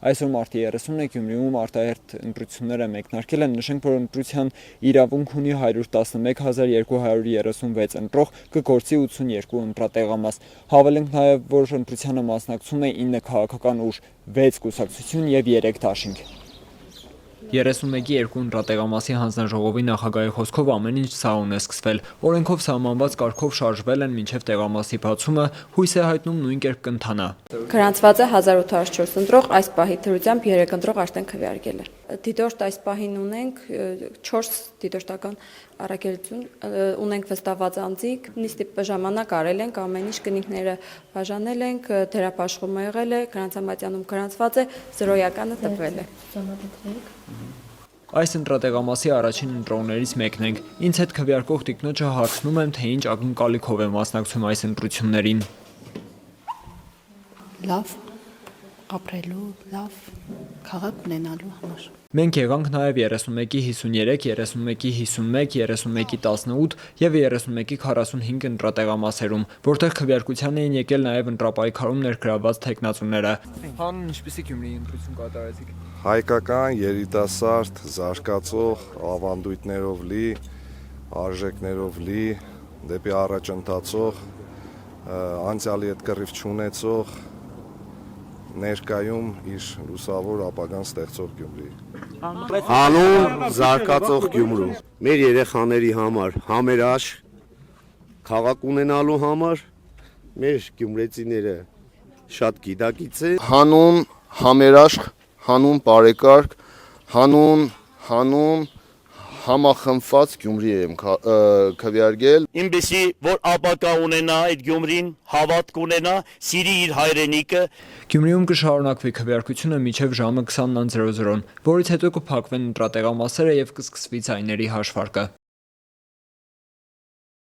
Այսօր մարտի 30-ը Գյումրիում արտահերթ ընտրությունները մեկնարկել են, նշենք, որ ընտրության իրավունք ունի 111,236 ընտրող, կգործի 82 ընտրատեղամաս։ Հավելենք նաև, որ ընտրությանը մասնակցում է 9 քաղաքական ուժ, 6 կուսակցություն և 3 դաշինք։ 31-ի 2 ընտրատեղամասի հանձնաժողովի նախագահի խոսքով ամեն ինչ սահուն է սկսվել։ Օրենքով սահմանված կարգով շարժվել են մինչև տեղամասի բացումը, հույս է հայտնում նույն կերպ կընթանա։ Գրանցված է 1804 ընտրող, այս պահի դրությամբ 3 ընտրող արդեն քվեարկել է։ Դիտորդ այս պահին ունենք 4 դիտորդական առաքելություն, ունենք վստահված անձիկ, նիստի ժամանակ արել ենք ամեն ինչ, կնիկները բաժանել ենք, դերապաշխումը եղել է, գրանցամատյանում գրանցված է, զրոյականը տպվել է։ Այս ընտրատեղամասի առաջին ընտրողներից մեկն ենք։ Ինձ հետ քվեարկող տիկնոջը հարցնում եմ, թե ինչ ակնկալիքով է մասնակցում այս ընտրություններին։ Լավ, ապրելու, լավ, քաղաք ունենալու համար։ Մենք եղանք նաև 31-ի 53, 31-ի 51, 31-ի 18 և 31-ի 45 ընտրատեղամասերում, որտեղ քվեարկության էին եկել նաև ընտրապայքարում ներգրավված թեկնածուները։ Հանուն ինչպիսի Գյումրիի ընտրություն կատարեցիք։ Հայկական, երիտասարդ, զարգացող, ավանդույթներով լի, արժեքներով լի, դեպի առաջ ընթացող, անցյալի հետ կռիվ չունեցող, ներկայում իր լուսավոր ապագան ստեղծող Գյումրի։ Հանուն զարգացող Գյումրու։ Մեր երեխաների համար համերաշխ քաղաք ունենալու համար մեր գյումրեցիները շատ գիտակից են։ Հանուն համերաշխ, հանուն բարեկարգ, հանուն համախմբված Գյումրի եմ քվեարկել։ Ինպիսի որ ապագա ունենա այդ Գյումրին, հավատք ունենա, սիրի իր հայրենիքը։ Գյումրիում կշարունակվի քվեարկությունը մինչև ժամը 20:00, որից հետո կփակվեն ընտրատեղամասերը և կսկսվի ձայների հաշվարկը։